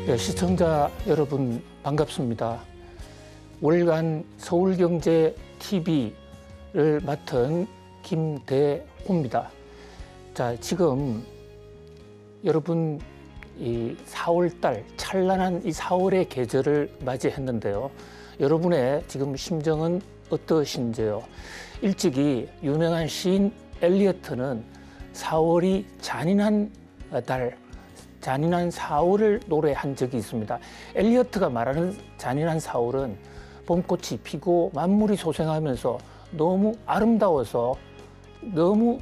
네, 시청자 여러분 반갑습니다. 월간 서울경제TV를 맡은 김대호입니다. 자, 지금 여러분 이 4월달 찬란한 이 4월의 계절을 맞이했는데요. 여러분의 지금 심정은 어떠신지요? 일찍이 유명한 시인 엘리어트는 4월이 잔인한 달, 잔인한 4월을 노래한 적이 있습니다. 엘리어트가 말하는 잔인한 4월은 봄꽃이 피고 만물이 소생하면서 너무 아름다워서 너무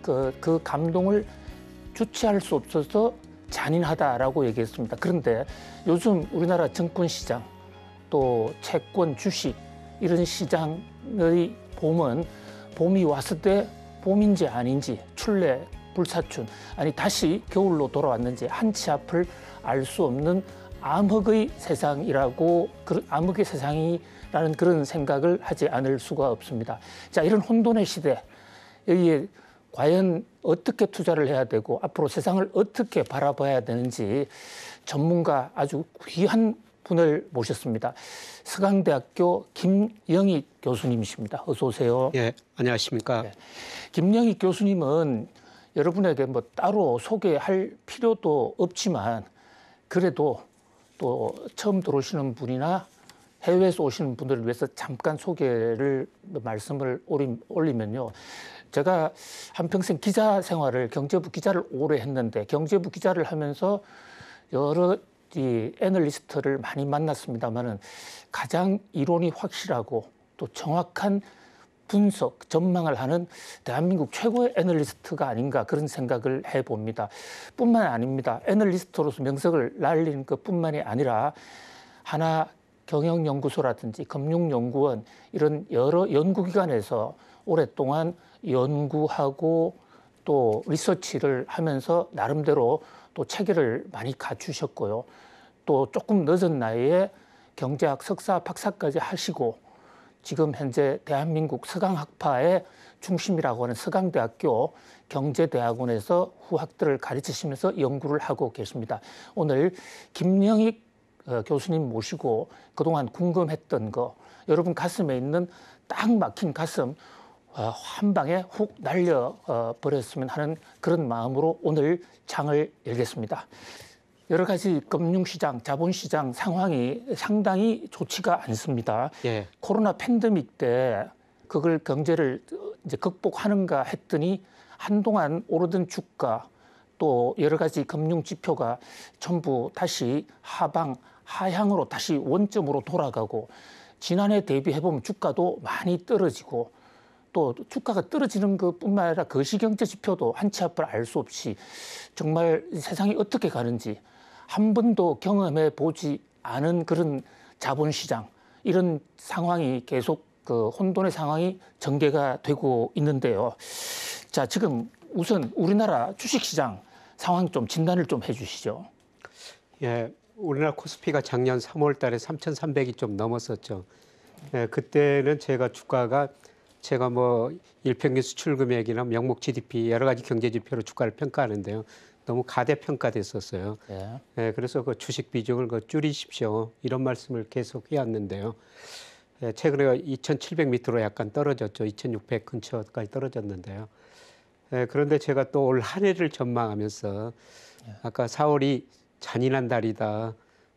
그 감동을 주체할 수 없어서 잔인하다라고 얘기했습니다. 그런데 요즘 우리나라 정권시장 또 채권, 주식 이런 시장의 봄은 봄이 왔을 때 봄인지 아닌지 출래 불사춘, 아니 다시 겨울로 돌아왔는지 한치 앞을 알 수 없는 암흑의 세상이라고, 암흑의 세상이라는 그런 생각을 하지 않을 수가 없습니다. 자, 이런 혼돈의 시대, 여기에 과연 어떻게 투자를 해야 되고 앞으로 세상을 어떻게 바라봐야 되는지 전문가 아주 귀한 분을 모셨습니다. 서강대학교 김영익 교수님이십니다. 어서 오세요. 예, 안녕하십니까. 네. 김영익 교수님은 여러분에게 뭐 따로 소개할 필요도 없지만 그래도 또 처음 들어오시는 분이나 해외에서 오시는 분들을 위해서 잠깐 소개를 말씀을 올리면요. 제가 한평생 기자 생활을 경제부 기자를 오래 했는데 경제부 기자를 하면서 여러 이 애널리스트를 많이 만났습니다만은 가장 이론이 확실하고 또 정확한 분석, 전망을 하는 대한민국 최고의 애널리스트가 아닌가 그런 생각을 해봅니다. 뿐만 아닙니다. 애널리스트로서 명성을 날리는 것뿐만이 아니라 하나 경영연구소라든지 금융연구원 이런 여러 연구기관에서 오랫동안 연구하고 또 리서치를 하면서 나름대로 또 체계를 많이 갖추셨고요. 또 조금 늦은 나이에 경제학 석사, 박사까지 하시고 지금 현재 대한민국 서강학파의 중심이라고 하는 서강대학교 경제대학원에서 후학들을 가르치시면서 연구를 하고 계십니다. 오늘 김영익 교수님 모시고 그동안 궁금했던 거, 여러분 가슴에 있는 딱 막힌 가슴 한 방에 훅 날려버렸으면 하는 그런 마음으로 오늘 장을 열겠습니다. 여러 가지 금융시장, 자본시장 상황이 상당히 좋지가 않습니다. 예. 코로나 팬데믹 때 그걸 경제를 이제 극복하는가 했더니 한동안 오르던 주가 또 여러 가지 금융 지표가 전부 다시 하향으로 다시 원점으로 돌아가고 지난해 대비해보면 주가도 많이 떨어지고 또 주가가 떨어지는 것뿐만 아니라 거시경제 지표도 한치 앞을 알 수 없이 정말 세상이 어떻게 가는지 한 번도 경험해 보지 않은 그런 자본시장, 이런 상황이 계속 그 혼돈의 상황이 전개가 되고 있는데요. 자, 지금 우선 우리나라 주식시장 상황 좀 진단을 좀 해주시죠. 예, 우리나라 코스피가 작년 3월 달에 3,300이 좀 넘었었죠. 예, 그때는 주가가 뭐 일평균 수출 금액이나 명목 GDP 여러 가지 경제 지표로 주가를 평가하는데요. 너무 가대평가됐었어요. 예. 예, 그래서 그 주식 비중을 줄이십시오. 이런 말씀을 계속 해왔는데요. 예, 최근에 2,700 밑으로 약간 떨어졌죠. 2,600 근처까지 떨어졌는데요. 예, 그런데 제가 또 올 한 해를 전망하면서 아까 4월이 잔인한 달이다.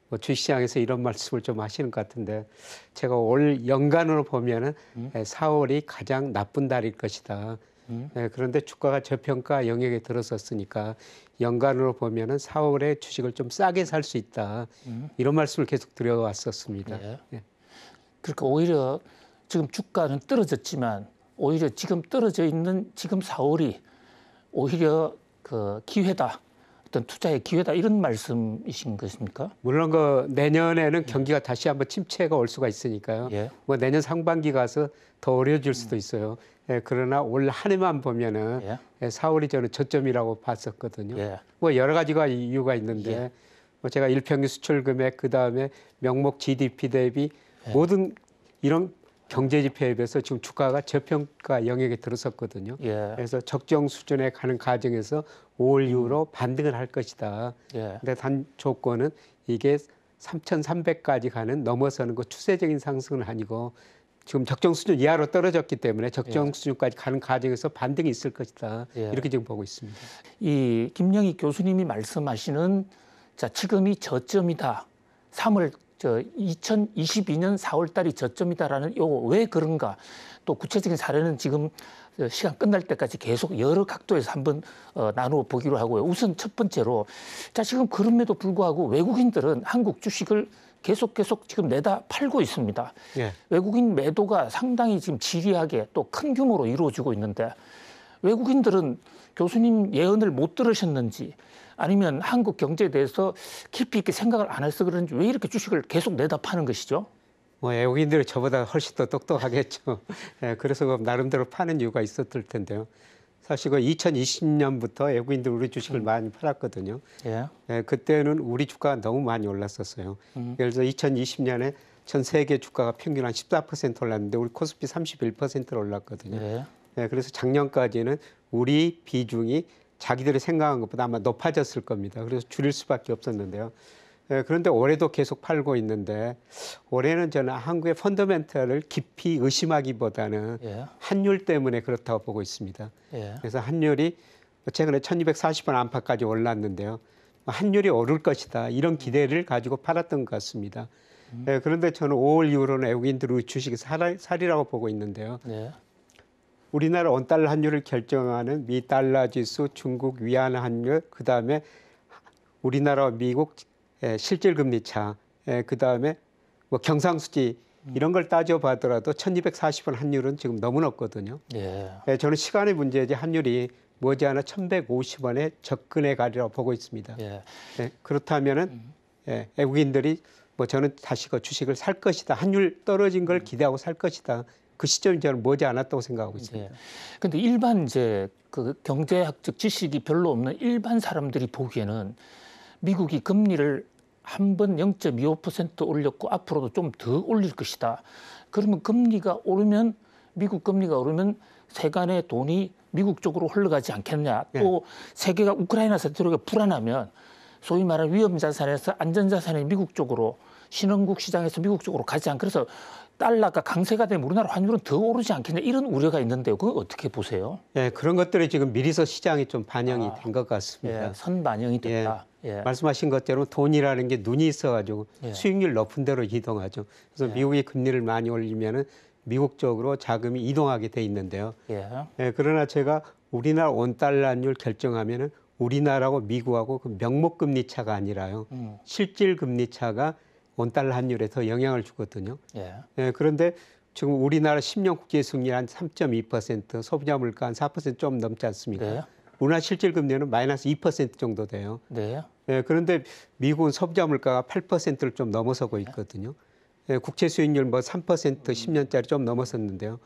뭐 주식시장에서 이런 말씀을 좀 하시는 것 같은데 제가 올 연간으로 보면은 4월이 가장 나쁜 달일 것이다. 예, 그런데 주가가 저평가 영역에 들어섰으니까 연간으로 보면은 4월에 주식을 좀 싸게 살 수 있다. 이런 말씀을 계속 드려왔었습니다. 예. 예. 그러니까 오히려 지금 주가는 떨어졌지만 오히려 지금 떨어져 있는 지금 4월이 오히려 그 기회다. 어떤 투자의 기회다 이런 말씀이신 것입니까? 물론 그 내년에는 경기가 다시 한번 침체가 올 수가 있으니까요. 예. 뭐 내년 상반기 가서 더 어려워질 수도 있어요. 예, 그러나 올 한 해만 보면은 예. 4월이 저는 저점이라고 봤었거든요. 예. 뭐 여러 가지가 이유가 있는데 예. 뭐 제가 일평균 수출 금액 그다음에 명목 GDP 대비 모든 이런 경제 지표에 비해서 지금 주가가 저평가 영역에 들어섰거든요. 예. 그래서 적정 수준에 가는 과정에서 5월 이후로 반등을 할 것이다. 예. 근데 단 조건은 이게 3,300까지 가는 넘어서는 거 추세적인 상승은 아니고 지금 적정 수준 이하로 떨어졌기 때문에 적정 예. 수준까지 가는 과정에서 반등이 있을 것이다. 예. 이렇게 지금 보고 있습니다. 이 김영희 교수님이 말씀하시는 자 지금이 저점이다. 2022년 4월 달이 저점이다라는 요거 왜 그런가? 또 구체적인 사례는 지금 시간 끝날 때까지 계속 여러 각도에서 한번 나누어 보기로 하고요. 우선 첫 번째로 자 지금 그럼에도 불구하고 외국인들은 한국 주식을 계속 지금 내다 팔고 있습니다. 예. 외국인 매도가 상당히 지금 지리하게 또 큰 규모로 이루어지고 있는데 외국인들은 교수님 예언을 못 들으셨는지 아니면 한국 경제에 대해서 깊이 있게 생각을 안 해서 그런지 왜 이렇게 주식을 계속 내다 파는 것이죠? 뭐 외국인들이 저보다 훨씬 더 똑똑하겠죠. 예, 그래서 그 나름대로 파는 이유가 있었을 텐데요. 사실 그 2020년부터 외국인들 우리 주식을 많이 팔았거든요. 예. 예, 그때는 우리 주가가 너무 많이 올랐었어요. 예를 들어 2020년에 전 세계 주가가 평균 한 14% 올랐는데 우리 코스피 31% 올랐거든요. 예. 예, 그래서 작년까지는 우리 비중이 자기들이 생각한 것보다 아마 높아졌을 겁니다. 그래서 줄일 수밖에 없었는데요. 예, 그런데 올해도 계속 팔고 있는데 올해는 저는 한국의 펀더멘털을 깊이 의심하기보다는 예. 환율 때문에 그렇다고 보고 있습니다. 예. 그래서 환율이 최근에 1240원 안팎까지 올랐는데요. 환율이 오를 것이다. 이런 기대를 가지고 팔았던 것 같습니다. 예, 그런데 저는 5월 이후로는 외국인들 우리 주식이 살이라고 보고 있는데요. 예. 우리나라 원달러 환율을 결정하는 미 달러 지수, 중국 위안 환율, 그다음에 우리나라와 미국 실질 금리 차, 그다음에 뭐 경상수지 이런 걸 따져봐더라도 1240원 환율은 지금 너무 높거든요. 예. 저는 시간의 문제지 환율이 머지않아 1150원에 접근해 가리라고 보고 있습니다. 예. 그렇다면은 외국인들이 뭐 저는 다시 그 주식을 살 것이다. 환율 떨어진 걸 기대하고 살 것이다. 그 시점이 저는 머지않았다고 생각하고 있습니다. 그런데 일반 이제 그 경제학적 지식이 별로 없는 일반 사람들이 보기에는 미국이 금리를 한 번 0.25% 올렸고 앞으로도 좀 더 올릴 것이다. 그러면 금리가 오르면 미국 금리가 오르면 세간의 돈이 미국 쪽으로 흘러가지 않겠냐. 또 세계가 우크라이나 사태로 불안하면 소위 말하는 위험자산에서 안전자산이 미국 쪽으로 신흥국 시장에서 미국 쪽으로 가지 않고 그래서 달러가 강세가 되면 우리나라 환율은 더 오르지 않겠냐 이런 우려가 있는데요. 그거 어떻게 보세요? 예, 그런 것들이 지금 미리서 시장이 좀 반영이 된 것 같습니다. 예, 선반영이 됐다. 예. 말씀하신 것대로 돈이라는 게 눈이 있어가지고 예. 수익률 높은 데로 이동하죠. 그래서 미국이 금리를 많이 올리면은 미국 쪽으로 자금이 이동하게 돼 있는데요. 예. 그러나 제가 우리나라 원달러율 결정하면은 우리나라하고 미국하고 그 명목 금리 차가 아니라요. 실질 금리 차가 원달러 환율에 더 영향을 주거든요. 예. 그런데 지금 우리나라 10년 국제 수익률 한 3.2%, 소비자 물가 한 4% 좀 넘지 않습니까? 네. 우리나라 실질 금리는 마이너스 2% 정도 돼요. 네. 그런데 미국은 소비자 물가가 8%를 좀 넘어서고 있거든요. 국채 수익률 뭐 3% 10년짜리 좀 넘어섰는데요.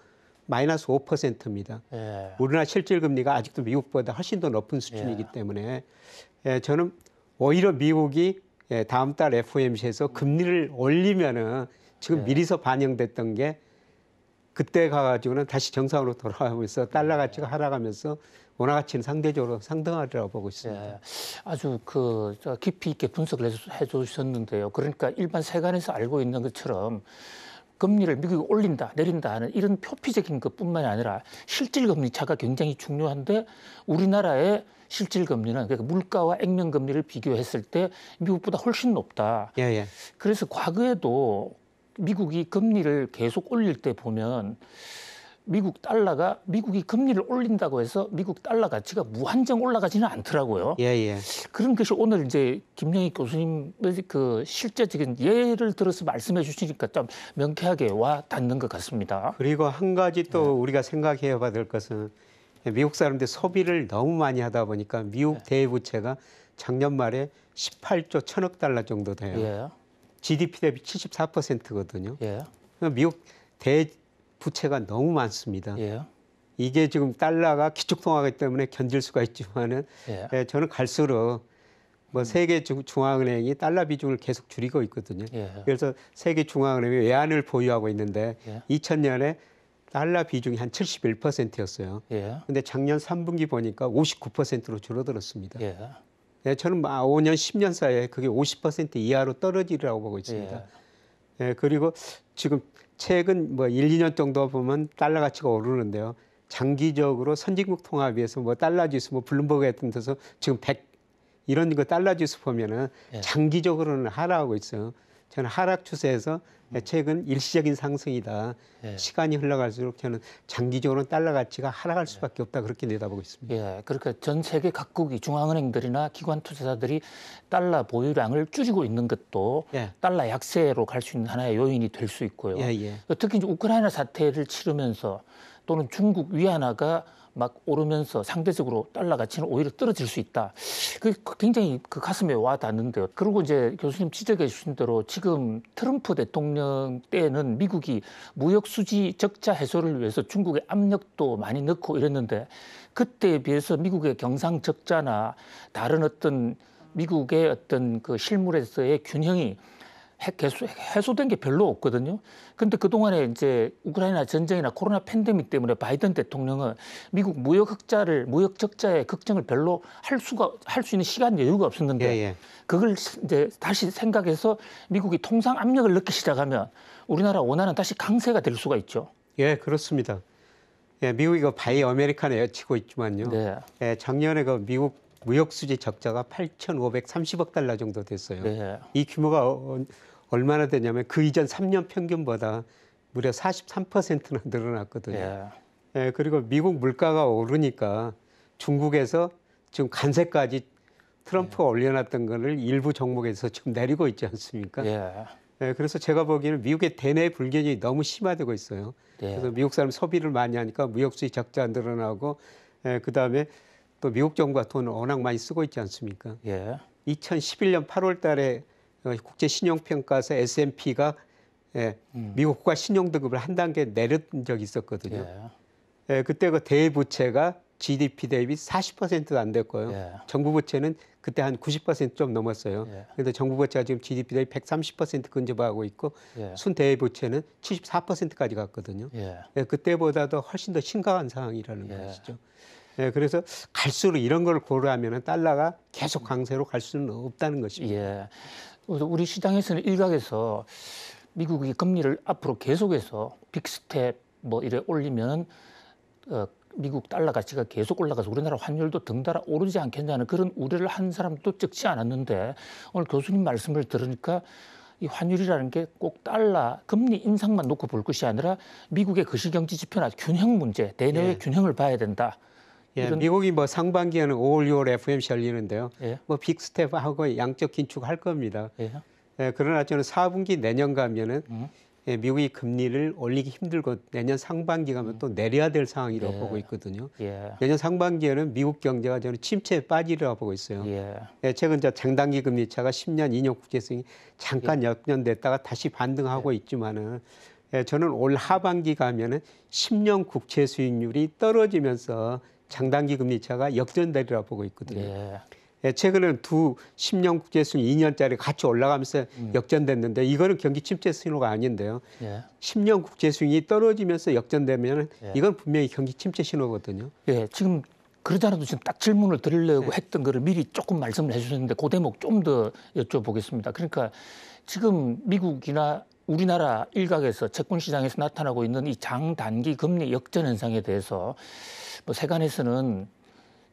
마이너스 5%입니다. 예. 우리나라 실질 금리가 아직도 미국보다 훨씬 더 높은 수준이기 때문에 저는 오히려 미국이 다음 달 FOMC에서 금리를 올리면은 지금 미리서 반영됐던 게 그때 가가지고는 다시 정상으로 돌아가면서 달러 가치가 하락하면서 원화 가치는 상대적으로 상승하리라고 보고 있습니다. 예. 아주 깊이 있게 분석을 해주셨는데요. 그러니까 일반 세간에서 알고 있는 것처럼 금리를 미국이 올린다, 내린다 하는 이런 표피적인 것뿐만이 아니라 실질 금리 차가 굉장히 중요한데 우리나라의 실질 금리는 그러니까 물가와 액면 금리를 비교했을 때 미국보다 훨씬 높다. 예. 그래서 과거에도 미국이 금리를 계속 올릴 때 보면 미국이 금리를 올린다고 해서 미국 달러 가치가 무한정 올라가지는 않더라고요. 예. 그런 것이 오늘 이제 김영희 교수님의 그 실제적인 예를 들어서 말씀해 주시니까 좀 명쾌하게 와 닿는 것 같습니다. 그리고 한 가지 또 우리가 생각해야 될 것은 미국 사람들 소비를 너무 많이 하다 보니까 미국 대부채가 작년 말에 18조 1천억 달러 정도 돼요. 예. GDP 대비 74%거든요. 예. 미국 대부채가 너무 많습니다. 예. 이게 지금 달러가 기축통화기 때문에 견딜 수가 있지만은 예. 저는 갈수록 뭐 세계 중앙은행이 달러 비중을 계속 줄이고 있거든요. 예. 그래서 세계 중앙은행이 외환을 보유하고 있는데 예. 2000년에 달러 비중이 한 71%였어요. 예. 근데 작년 3분기 보니까 59%로 줄어들었습니다. 예. 예, 저는 5년, 10년 사이에 그게 50% 이하로 떨어지리라고 보고 있습니다. 예, 그리고 지금 최근 뭐 1, 2년 정도 보면 달러 가치가 오르는데요. 장기적으로 선진국 통합에서 뭐 달러 지수, 뭐 블룸버그 같은 데서 지금 100 이런 거 달러 지수 보면은 예. 장기적으로는 하락하고 있어요. 저는 하락 추세에서 최근 일시적인 상승이다. 예. 시간이 흘러갈수록 저는 장기적으로는 달러 가치가 하락할 수밖에 없다. 그렇게 내다보고 있습니다. 예, 그러니까 전 세계 각국이 중앙은행들이나 기관 투자자들이 달러 보유량을 줄이고 있는 것도 예. 달러 약세로 갈 수 있는 하나의 요인이 될 수 있고요. 예, 예. 특히 이제 우크라이나 사태를 치르면서 또는 중국 위안화가 막 오르면서 상대적으로 달러 가치는 오히려 떨어질 수 있다. 그 굉장히 그 가슴에 와 닿는데요. 그리고 이제 교수님 지적해 주신 대로 지금 트럼프 대통령 때는 미국이 무역 수지 적자 해소를 위해서 중국에 압력도 많이 넣고 이랬는데 그때에 비해서 미국의 경상 적자나 다른 어떤 미국의 어떤 그 실물에서의 균형이 해소된 게 별로 없거든요. 근데 그동안에 이제 우크라이나 전쟁이나 코로나 팬데믹 때문에 바이든 대통령은 미국 무역 적자의 걱정을 별로 할 수 있는 시간 여유가 없었는데 예, 예. 그걸 이제 다시 생각해서 미국이 통상 압력을 넣기 시작하면 우리나라 원화는 다시 강세가 될 수가 있죠. 예, 그렇습니다. 예, 미국이 그 바이 아메리칸에 외치고 있지만요. 네. 예, 작년에 그 미국 무역 수지 적자가 8,530억 달러 정도 됐어요. 네. 이 규모가 얼마나 되냐면 그 이전 3년 평균보다 무려 43%나 늘어났거든요. 예. 예, 그리고 미국 물가가 오르니까 중국에서 지금 관세까지 트럼프가 올려놨던 거를 일부 종목에서 지금 내리고 있지 않습니까? 예. 예, 그래서 제가 보기에는 미국의 대내 불균형이 너무 심화되고 있어요. 예. 그래서 미국 사람 소비를 많이 하니까 무역 수지 적자 늘어나고, 그다음에 또 미국 정부가 돈을 워낙 많이 쓰고 있지 않습니까? 예. 2011년 8월 달에 국제 신용평가사 S&P가 미국 국가 신용 등급을 한 단계 내린 적이 있었거든요. 예. 그때 그 대부채가 GDP 대비 40%도 안 됐고요. 예. 정부 부채는 그때 한 90% 좀 넘었어요. 예. 그런데 정부 부채가 지금 GDP 대비 130% 근접하고 있고 예. 순대부채는 74%까지 갔거든요. 예. 그때보다도 훨씬 더 심각한 상황이라는 예. 것이죠. 그래서 갈수록 이런 걸 고려하면 달러가 계속 강세로 갈 수는 없다는 것입니다. 예. 그래서 우리 시장에서는 일각에서 미국이 금리를 앞으로 계속해서 빅스텝 뭐 이래 올리면 미국 달러 가치가 계속 올라가서 우리나라 환율도 덩달아 오르지 않겠냐는 그런 우려를 한 사람도 적지 않았는데 오늘 교수님 말씀을 들으니까 이 환율이라는 게 꼭 달러 금리 인상만 놓고 볼 것이 아니라 미국의 거시경제 지표나 균형 문제, 대내외 예. 균형을 봐야 된다. 예, 이런- 미국이 뭐 상반기에는 5월, 6월 FOMC 열리는데요. 예. 뭐 빅스텝하고 양적 긴축할 겁니다. 예. 그러나 저는 4분기 내년 가면은 미국이 금리를 올리기 힘들고 내년 상반기 가면 또 내려야 될 상황이라고 예. 보고 있거든요. 예. 내년 상반기에는 미국 경제가 저는 침체에 빠지리라고 보고 있어요. 예. 최근 장단기 금리 차가 10년 2년 국제성이 잠깐 역전됐다가 다시 반등하고 있지만은 저는 올 하반기 가면은 10년 국채 수익률이 떨어지면서 장단기 금리 차가 역전되리라고 보고 있거든요. 최근에는 두 10년 국채 수익 2년짜리 같이 올라가면서 역전됐는데 이거는 경기 침체 신호가 아닌데요. 예. 10년 국채 수익이 떨어지면서 역전되면 예. 이건 분명히 경기 침체 신호거든요. 예, 지금 그러지 않아도 지금 딱 질문을 드리려고 했던 거를 미리 조금 말씀을 해주셨는데 그 대목 좀 더 여쭤보겠습니다. 그러니까 지금 미국이나 우리나라 일각에서 채권 시장에서 나타나고 있는 이 장단기 금리 역전 현상에 대해서 뭐 세간에서는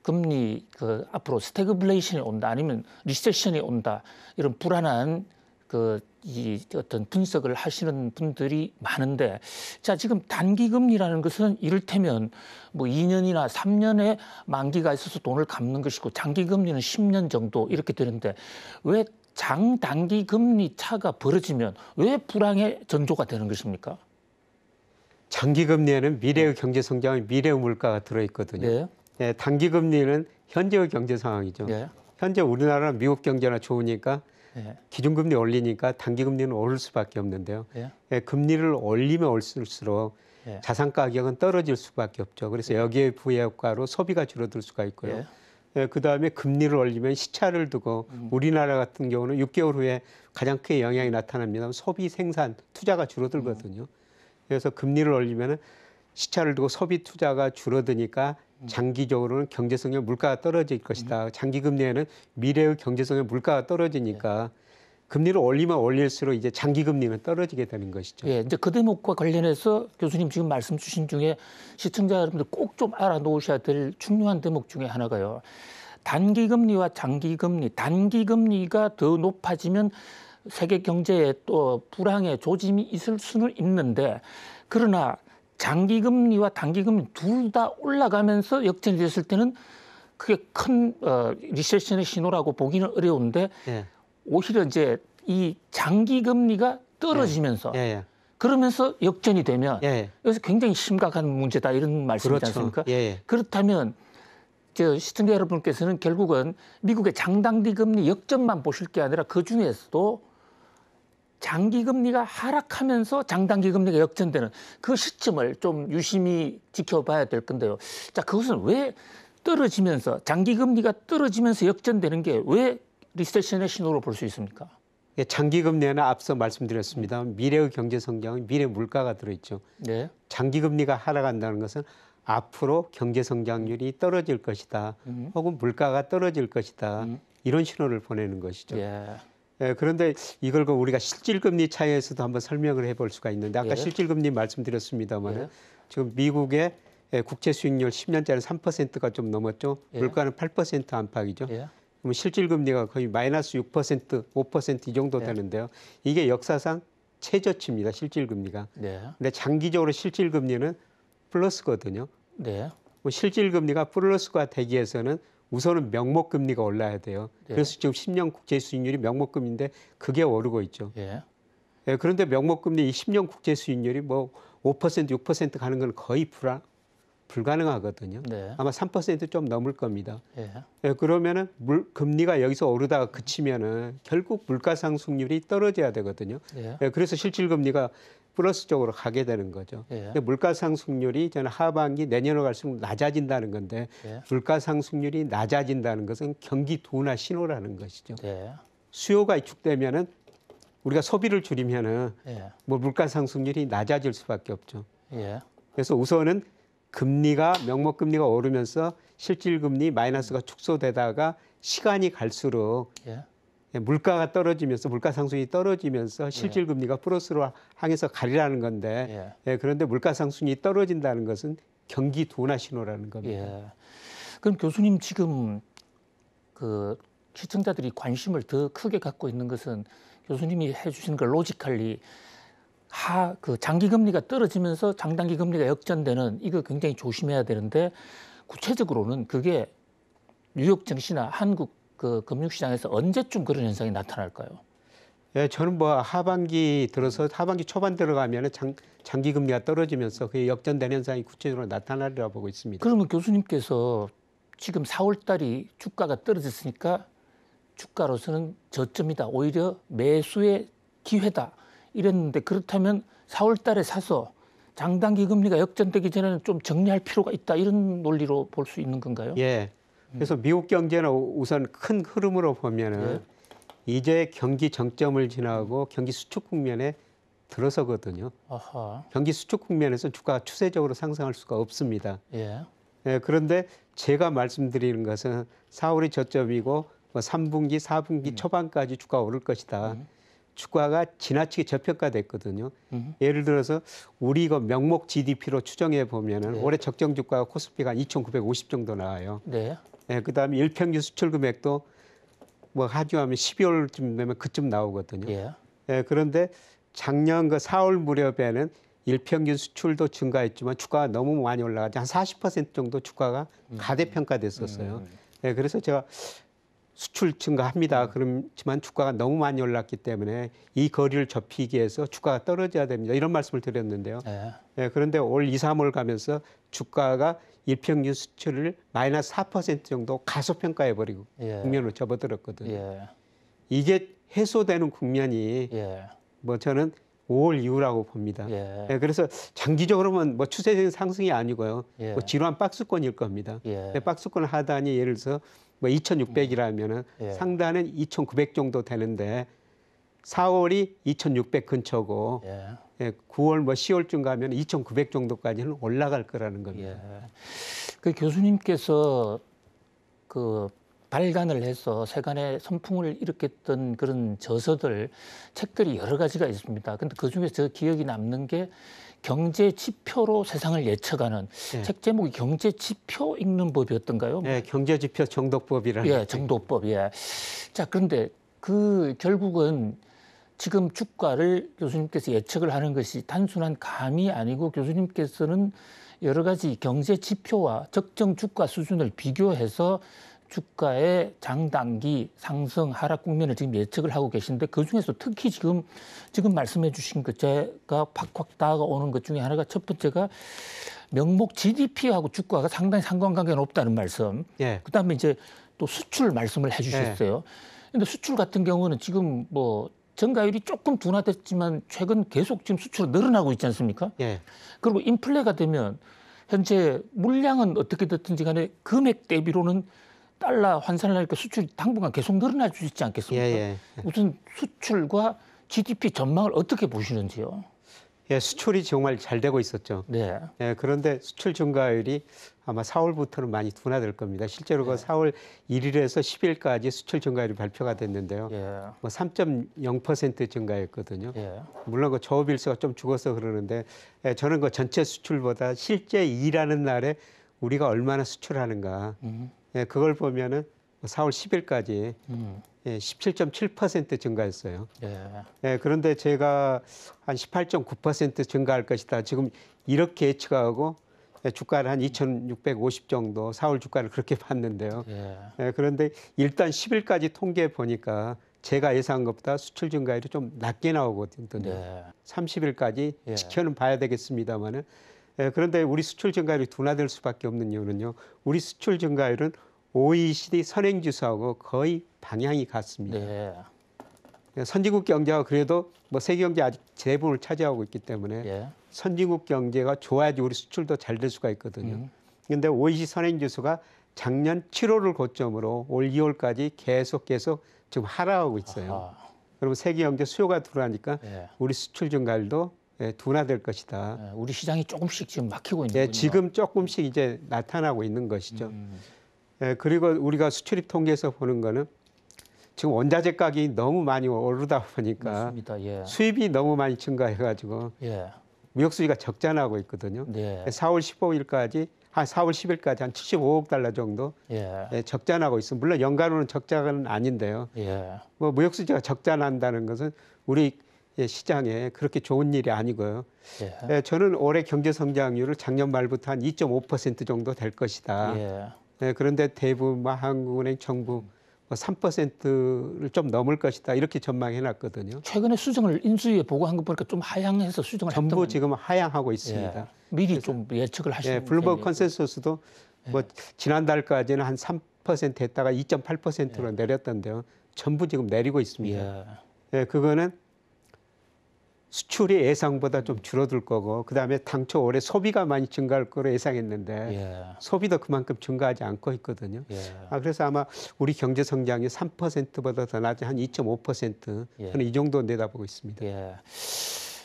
금리 그 앞으로 스태그플레이션이 온다 아니면 리세션이 온다 이런 불안한 이 어떤 분석을 하시는 분들이 많은데 자 지금 단기 금리라는 것은 이를테면 뭐 2년이나 3년의 만기가 있어서 돈을 갚는 것이고 장기 금리는 10년 정도 이렇게 되는데 왜 장단기 금리 차가 벌어지면 왜 불황의 전조가 되는 것입니까? 장기 금리에는 미래의 경제 성장의 미래의 물가가 들어있거든요. 예. 단기 금리는 현재의 경제 상황이죠. 예. 현재 우리나라는 미국 경제나 좋으니까 예. 기준금리 올리니까 단기 금리는 오를 수밖에 없는데요. 예. 금리를 올리면 올릴수록 예. 자산 가격은 떨어질 수밖에 없죠. 그래서 여기에 부의 효과로 소비가 줄어들 수가 있고요. 예. 그다음에 금리를 올리면 시차를 두고 우리나라 같은 경우는 6개월 후에 가장 크게 영향이 나타납니다. 소비, 생산, 투자가 줄어들거든요. 그래서 금리를 올리면 시차를 두고 소비, 투자가 줄어드니까 장기적으로는 경제성의 물가가 떨어질 것이다. 장기 금리에는 미래의 경제성의 물가가 떨어지니까 금리를 올리면 올릴수록 이제 장기 금리는 떨어지게 되는 것이죠. 예, 이제 그 대목과 관련해서 교수님 지금 말씀 주신 중에 시청자 여러분들 꼭 좀 알아놓으셔야 될 중요한 대목 중에 하나가요. 단기 금리와 장기 금리, 단기 금리가 더 높아지면 세계 경제에 또 불황의 조짐이 있을 수는 있는데, 그러나 장기 금리와 단기 금리 둘 다 올라가면서 역전이 됐을 때는 그게 큰 리세션의 신호라고 보기는 어려운데, 예. 오히려 이제 이 장기 금리가 떨어지면서 그러면서 역전이 되면 여기서 굉장히 심각한 문제다 이런 말씀이지 그렇죠. 않습니까? 그렇다면 저 시청자 여러분께서는 결국은 미국의 장단기 금리 역전만 보실 게 아니라 그 중에서도 장기 금리가 하락하면서 장단기 금리가 역전되는 그 시점을 좀 유심히 지켜봐야 될 건데요. 자, 그것은 왜 떨어지면서 장기 금리가 떨어지면서 역전되는 게 왜 리세션의 신호로 볼 수 있습니까? 장기 금리에는 앞서 말씀드렸습니다. 미래의 경제 성장은 미래 물가가 들어있죠. 네. 장기 금리가 하락한다는 것은 앞으로 경제 성장률이 떨어질 것이다. 혹은 물가가 떨어질 것이다. 이런 신호를 보내는 것이죠. 그런데 이걸 우리가 실질금리 차이에서도 한번 설명을 해볼 수가 있는데, 아까 실질금리 말씀드렸습니다만 지금 미국의 국채 수익률 10년짜리 3%가 좀 넘었죠. 물가는 8% 안팎이죠. 그럼 실질금리가 거의 마이너스 6%, 5% 이 정도 되는데요. 이게 역사상 최저치입니다. 실질금리가. 근데 장기적으로 실질금리는 플러스거든요. 실질금리가 플러스가 되기 위해서는 우선은 명목금리가 올라야 돼요. 그래서 지금 10년 국채 수익률이 명목금리인데 그게 오르고 있죠. 그런데 명목금리 이 10년 국채 수익률이 뭐 5%, 6% 가는 건 거의 불가능하거든요. 아마 3% 좀 넘을 겁니다. 그러면은 금리가 여기서 오르다가 그치면은 결국 물가 상승률이 떨어져야 되거든요. 그래서 실질금리가 플러스 쪽으로 가게 되는 거죠. 근데 물가 상승률이 저는 하반기 내년으로 갈수록 낮아진다는 건데, 물가 상승률이 낮아진다는 것은 경기 둔화 신호라는 것이죠. 수요가 위축되면은 우리가 소비를 줄이면은 뭐 물가 상승률이 낮아질 수밖에 없죠. 그래서 우선은 금리가 명목금리가 오르면서 실질금리 마이너스가 축소되다가 시간이 갈수록 물가가 떨어지면서 물가 상승이 떨어지면서 실질금리가 플러스로 향해서 가리라는 건데, 그런데 물가 상승이 떨어진다는 것은 경기 둔화 신호라는 겁니다. 그럼 교수님 지금 그 시청자들이 관심을 더 크게 갖고 있는 것은 교수님이 해주시는 걸 로지컬리 그 장기 금리가 떨어지면서 장단기 금리가 역전되는, 이거 굉장히 조심해야 되는데, 구체적으로는 그게 뉴욕 증시나 한국 그 금융시장에서 언제쯤 그런 현상이 나타날까요? 저는 뭐 하반기 들어서 하반기 초반 들어가면 장기 금리가 떨어지면서 그게 역전되는 현상이 구체적으로 나타나리라 보고 있습니다. 그러면 교수님께서 지금 4월 달이 주가가 떨어졌으니까 주가로서는 저점이다, 오히려 매수의 기회다 이랬는데, 그렇다면 4월 달에 사서 장단기 금리가 역전되기 전에는 좀 정리할 필요가 있다, 이런 논리로 볼 수 있는 건가요? 그래서 미국 경제는 우선 큰 흐름으로 보면은 이제 경기 정점을 지나고 경기 수축 국면에 들어서거든요. 경기 수축 국면에서 주가가 추세적으로 상승할 수가 없습니다. 그런데 제가 말씀드리는 것은 4월이 저점이고 뭐 3분기, 4분기 초반까지 주가가 오를 것이다. 주가가 지나치게 저평가됐거든요. 예를 들어서 우리 이거 명목 GDP로 추정해 보면은 올해 적정 주가가 코스피가 2,950 정도 나와요. 그다음에 일평균 수출 금액도 뭐 하주하면 12월쯤 되면 그쯤 나오거든요. 그런데 작년 그 4월 무렵에는 일평균 수출도 증가했지만 주가가 너무 많이 올라가지 한 40% 정도 주가가 가대평가됐었어요. 그래서 제가 수출 증가합니다. 그렇지만 주가가 너무 많이 올랐기 때문에 이 거리를 좁히기 위해서 주가가 떨어져야 됩니다. 이런 말씀을 드렸는데요. 그런데 올 2, 3월 가면서 주가가 일평균 수출을 마이너스 4% 정도 가소평가해버리고 국면으로 접어들었거든요. 이게 해소되는 국면이 뭐 저는 5월 이후라고 봅니다. 예. 예, 그래서 장기적으로는 뭐 추세적인 상승이 아니고요. 예. 뭐 지루한 박스권일 겁니다. 예. 박스권 하단이 예를 들어서 뭐 2,600이라면은 예. 상단은 2,900 정도 되는데 4월이 2,600 근처고 예. 예, 9월 뭐 10월쯤 가면 2,900 정도까지는 올라갈 거라는 겁니다. 예. 그 교수님께서 그 발간을 해서 세간의 선풍을 일으켰던 그런 저서들, 책들이 여러 가지가 있습니다. 근데 그 중에 저 기억이 남는 게 경제 지표로 세상을 예측하는 예. 책 제목이 경제 지표 읽는 법이었던가요? 예, 경제지표 정독법이라는. 예, 정도법. 예. 자, 그런데 그 결국은 지금 주가를 교수님께서 예측을 하는 것이 단순한 감이 아니고 교수님께서는 여러 가지 경제 지표와 적정 주가 수준을 비교해서 주가의 장단기 상승 하락 국면을 지금 예측을 하고 계신데 그중에서 특히 지금 말씀해 주신 것 제가 팍팍 다가오는 것 중에 하나가 첫 번째가 명목 GDP하고 주가가 상당히 상관관계가 높다는 말씀. 예. 그다음에 이제 또 수출 말씀을 해 주셨어요. 근데 수출 같은 경우는 지금 뭐 전가율이 조금 둔화됐지만 최근 계속 지금 수출이 늘어나고 있지 않습니까? 예. 그리고 인플레가 되면 현재 물량은 어떻게 됐든지 간에 금액 대비로는 달러 환산을 하니까 수출이 당분간 계속 늘어날 수 있지 않겠습니까? 예. 우선 수출과 GDP 전망을 어떻게 보시는지요? 예, 수출이 정말 잘 되고 있었죠. 네. 예, 그런데 수출 증가율이 아마 4월부터는 많이 둔화될 겁니다. 실제로 그 4월 1일에서 10일까지 수출 증가율이 발표가 됐는데요. 예. 뭐 3.0% 증가했거든요. 예. 물론 그 저업일수가 좀 죽어서 그러는데 예, 저는 그 전체 수출보다 실제 일하는 날에 우리가 얼마나 수출하는가 예, 그걸 보면은 4월 10일까지 예, 17.7% 증가했어요. 예. 예, 그런데 제가 한 18.9% 증가할 것이다. 지금 이렇게 예측하고 예, 주가를 한 2,650 정도 4월 주가를 그렇게 봤는데요. 예. 예, 그런데 일단 10일까지 통계 보니까 제가 예상한 것보다 수출 증가율이 좀 낮게 나오거든요. 네. 30일까지 예. 지켜는 봐야 되겠습니다만은 예, 그런데 우리 수출 증가율이 둔화될 수밖에 없는 이유는요. 우리 수출 증가율은 OECD 선행지수하고 거의 방향이 같습니다. 네. 선진국 경제가 그래도 뭐 세계 경제 아직 대부분을 차지하고 있기 때문에 예. 선진국 선진국 경제가 좋아야지 우리 수출도 잘 될 수가 있거든요. 그런데 OECD 선행지수가 작년 7월을 고점으로 올 2월까지 계속 지금 하락하고 있어요. 아하. 그러면 세계 경제 수요가 둔화하니까 예. 우리 수출 증가율도 예, 둔화될 것이다. 예. 우리 시장이 조금씩 지금 막히고 있는군요. 예, 지금 조금씩 이제 나타나고 있는 것이죠. 예, 그리고 우리가 수출입 통계에서 보는 거는 지금 원자재 가격이 너무 많이 오르다 보니까 맞습니다. 예. 수입이 너무 많이 증가해가지고 예. 무역 수지가 적자나고 있거든요. 네. 4월 15일까지 한 4월 10일까지 한 75억 달러 정도 예. 예, 적자나고 있습니다. 물론 연간으로는 적자는 아닌데요. 예. 뭐 무역 수지가 적자난다는 것은 우리 예, 시장에 그렇게 좋은 일이 아니고요. 예. 예, 저는 올해 경제 성장률을 작년 말부터 한 2.5% 정도 될 것이다. 예. 예, 그런데 대부분 뭐 한국은행, 정부 뭐 3%를 좀 넘을 것이다 이렇게 전망해놨거든요. 최근에 수정을 인수위에 보고한 거 보니까 좀 하향해서 수정을 전부 했던 지금 하향하고 예. 있습니다. 미리 좀 예측을 하시는 예, 블룸버그 셈이에요. 컨센서스도 뭐 지난달까지는 한 3% 했다가 2.8%로 내렸던데요. 전부 지금 내리고 있습니다. 예. 예, 그거는 수출이 예상보다 좀 줄어들 거고 그다음에 당초 올해 소비가 많이 증가할 거로 예상했는데 예. 소비도 그만큼 증가하지 않고 있거든요. 예. 그래서 아마 우리 경제 성장이 3%보다 더 낮은 한 2.5% 예. 저는 이 정도 내다보고 있습니다. 예.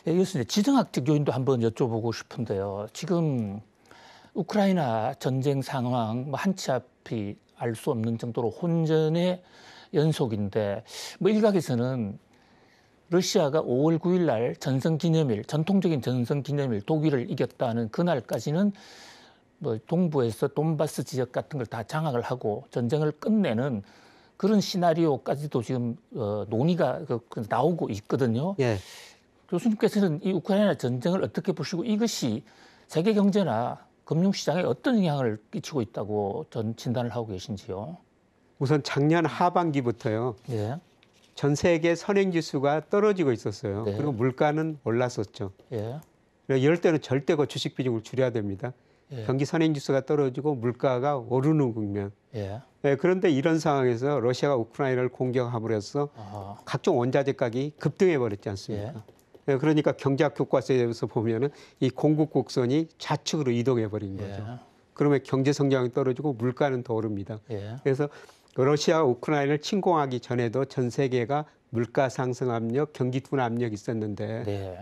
예, 교수님, 지정학적 요인도 한번 여쭤보고 싶은데요. 지금 우크라이나 전쟁 상황 뭐 한치 앞이 알 수 없는 정도로 혼전의 연속인데 뭐 일각에서는 러시아가 5월 9일 날 전성기념일, 전통적인 전성기념일 독일을 이겼다는 그날까지는 뭐 동부에서 돈바스 지역 같은 걸 다 장악을 하고 전쟁을 끝내는 그런 시나리오까지도 지금 논의가 나오고 있거든요. 예. 교수님께서는 이 우크라이나 전쟁을 어떻게 보시고 이것이 세계 경제나 금융시장에 어떤 영향을 끼치고 있다고 진단을 하고 계신지요? 우선 작년 하반기부터요. 예. 전 세계 선행지수가 떨어지고 있었어요. 네. 그리고 물가는 올랐었죠. 예. 이럴 때는 절대 그 주식 비중을 줄여야 됩니다. 예. 경기 선행지수가 떨어지고 물가가 오르는 국면. 예. 네, 그런데 이런 상황에서 러시아가 우크라이나를 공격함으로써 아하. 각종 원자재 가격이 급등해 버렸지 않습니까? 예. 그러니까 경제학 교과서에서 보면은 이 공급 곡선이 좌측으로 이동해 버린 거죠. 예. 그러면 경제 성장이 떨어지고 물가는 더 오릅니다. 예. 그래서 러시아가 우크라이나를 침공하기 전에도 전 세계가 물가 상승 압력, 경기 둔화 압력이 있었는데 네.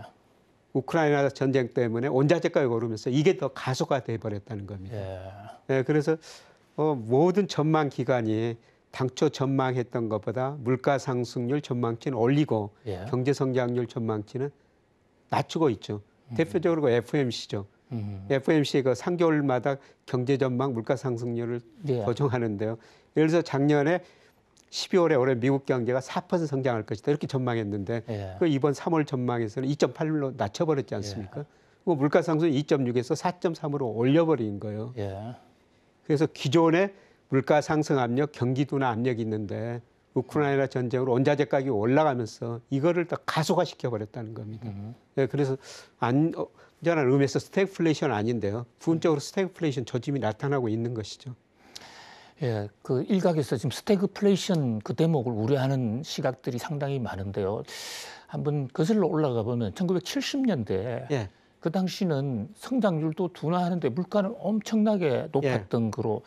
우크라이나 전쟁 때문에 원자재 가격이 오르면서 이게 더 가속화돼 버렸다는 겁니다. 예. 그래서 모든 전망 기관이 당초 전망했던 것보다 물가 상승률 전망치는 올리고 예. 경제 성장률 전망치는 낮추고 있죠. 대표적으로 그 FMC죠. FMC 그 3개월마다 경제 전망 물가 상승률을 예. 조정하는데요. 예를 들어서 작년에 12월에 올해 미국 경제가 4% 성장할 것이다 이렇게 전망했는데 예. 그 이번 3월 전망에서는 2.8로 낮춰버렸지 않습니까? 그 물가 상승 2.6에서 4.3으로 올려버린 거예요. 예. 그래서 기존에 물가 상승 압력, 경기 둔화 압력이 있는데 우크라이나 전쟁으로 원자재 가격이 올라가면서 이거를 더 가속화시켜 버렸다는 겁니다. 그래서 안전한 의미에서 스태그플레이션 아닌데요. 부분적으로 스태그플레이션 조짐이 나타나고 있는 것이죠. 예, 그 일각에서 지금 스태그플레이션 그 대목을 우려하는 시각들이 상당히 많은데요. 한번 거슬러 올라가 보면 1970년대 예. 그 당시는 성장률도 둔화하는데 물가는 엄청나게 높았던 거로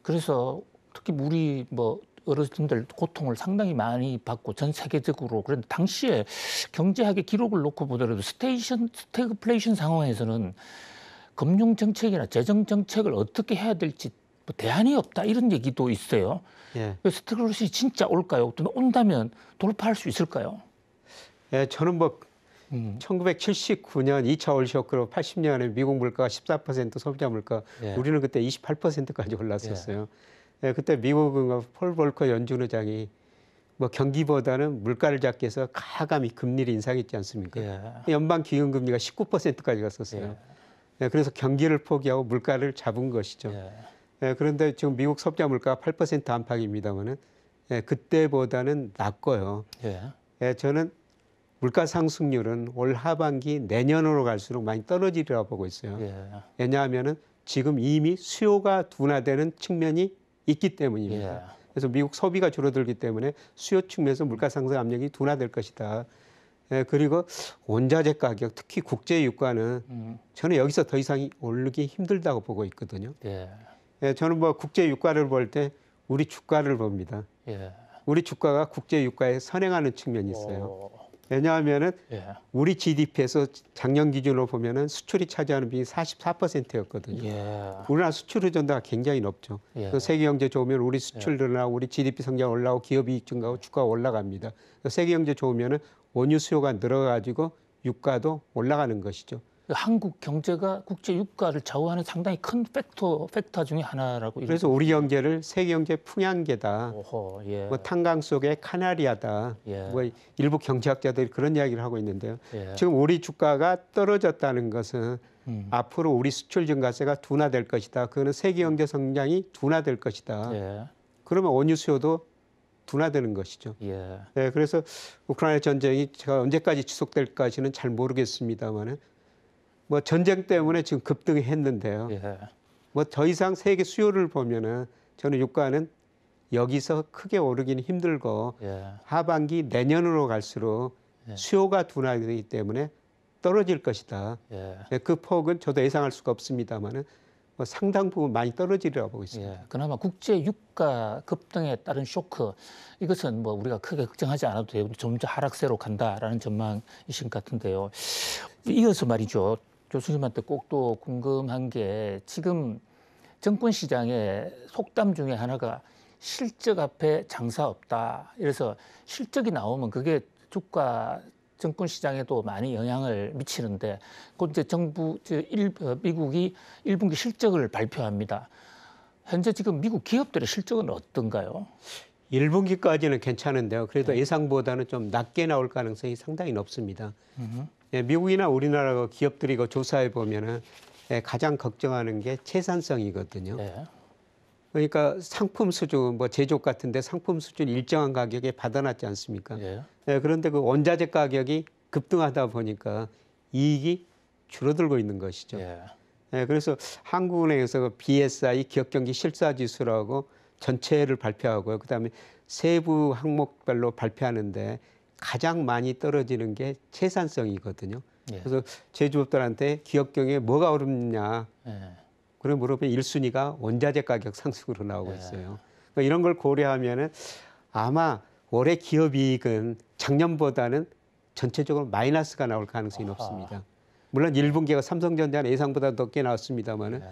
그래서 특히 우리 뭐 어르신들 고통을 상당히 많이 받고 전 세계적으로 그런데 당시에 경제학의 기록을 놓고 보더라도 스태그플레이션 상황에서는 금융 정책이나 재정 정책을 어떻게 해야 될지 뭐 대안이 없다 이런 얘기도 있어요. 예. 스태그플레이션이 진짜 올까요? 또 온다면 돌파할 수 있을까요? 예, 저는 뭐 1979년 2차 올쇼크로 80년에 미국 물가가 14% 소비자 물가 예. 우리는 그때 28%까지 올랐었어요. 예, 그때 미국은 폴 볼커 연준 의장이 뭐 경기보다는 물가를 잡기 위해서 가감히 금리를 인상했지 않습니까? 예. 연방 기준금리가 19%까지 갔었어요. 예, 그래서 경기를 포기하고 물가를 잡은 것이죠. 예. 예, 그런데 지금 미국 소비자 물가가 8% 안팎입니다만은 그때보다는 낮고요. 예. 저는 물가 상승률은 올 하반기 내년으로 갈수록 많이 떨어지리라고 보고 있어요. 예. 왜냐하면은 지금 이미 수요가 둔화되는 측면이 있기 때문입니다. 예. 그래서 미국 소비가 줄어들기 때문에 수요 측면에서 물가 상승 압력이 둔화될 것이다. 그리고 원자재 가격, 특히 국제 유가는 저는 여기서 더 이상 오르기 힘들다고 보고 있거든요. 예. 저는 뭐 국제 유가를 볼 때 우리 주가를 봅니다. 예. 우리 주가가 국제 유가에 선행하는 측면이 있어요. 오. 왜냐하면은 예. 우리 GDP에서 작년 기준으로 보면은 수출이 차지하는 비율이 44%였거든요. 예. 우리나라 수출 의존도가 굉장히 높죠. 예. 그래서 세계 경제 좋으면 우리 수출 늘어나고 우리 GDP 성장 올라오고 기업 이익 증가하고 주가가 올라갑니다. 그래서 세계 경제 좋으면은 원유 수요가 늘어가지고 유가도 올라가는 것이죠. 한국 경제가 국제 유가를 좌우하는 상당히 큰 팩터 중에 하나라고. 그래서 우리 경제를 세계 경제 풍향계다. 오호, 예. 뭐 탄광 속의 카나리아다. 예. 뭐 일부 경제학자들이 그런 이야기를 하고 있는데요. 예. 지금 우리 주가가 떨어졌다는 것은 앞으로 우리 수출 증가세가 둔화될 것이다. 그거는 세계 경제 성장이 둔화될 것이다. 예. 그러면 원유 수요도 둔화되는 것이죠. 예. 네, 그래서 우크라이나 전쟁이 제가 언제까지 지속될까지는 잘 모르겠습니다만은 뭐 전쟁 때문에 지금 급등했는데요. 예. 뭐 더 이상 세계 수요를 보면은 저는 유가는 여기서 크게 오르기는 힘들고 예. 하반기 내년으로 갈수록 수요가 둔화되기 때문에 떨어질 것이다. 예. 네, 그 폭은 저도 예상할 수가 없습니다만은 뭐 상당 부분 많이 떨어지리라고 보고 있습니다. 예. 그나마 국제 유가 급등에 따른 쇼크 이것은 뭐 우리가 크게 걱정하지 않아도 돼요. 점점 하락세로 간다라는 전망이신 것 같은데요. 이어서 말이죠. 교수님한테 꼭 또 궁금한 게 지금 정권 시장의 속담 중에 하나가 실적 앞에 장사 없다. 이래서 실적이 나오면 그게 주가 정권 시장에도 많이 영향을 미치는데 곧 이제 미국이 1분기 실적을 발표합니다. 현재 지금 미국 기업들의 실적은 어떤가요? 1분기까지는 괜찮은데요. 그래도 예상보다는 좀 낮게 나올 가능성이 상당히 높습니다. 미국이나 우리나라 기업들이 그 조사해 보면은 가장 걱정하는 게 채산성이거든요. 네. 그러니까 상품 수준, 뭐 제조업 같은데 상품 수준 일정한 가격에 받아놨지 않습니까? 네. 그런데 그 원자재 가격이 급등하다 보니까 이익이 줄어들고 있는 것이죠. 그래서 한국은행에서 그 BSI 기업경기 실사지수라고 전체를 발표하고요. 그다음에 세부 항목별로 발표하는데 가장 많이 떨어지는 게 채산성이거든요. 예. 그래서 제조업들한테 기업 경영에 뭐가 어렵냐. 예. 그래 물어보면 1순위가 원자재 가격 상승으로 나오고 예. 있어요. 그러니까 이런 걸 고려하면은 아마 올해 기업이익은 작년보다는 전체적으로 마이너스가 나올 가능성이 높습니다. 물론 1분기가 삼성전자는 예상보다 높게 나왔습니다만은, 예.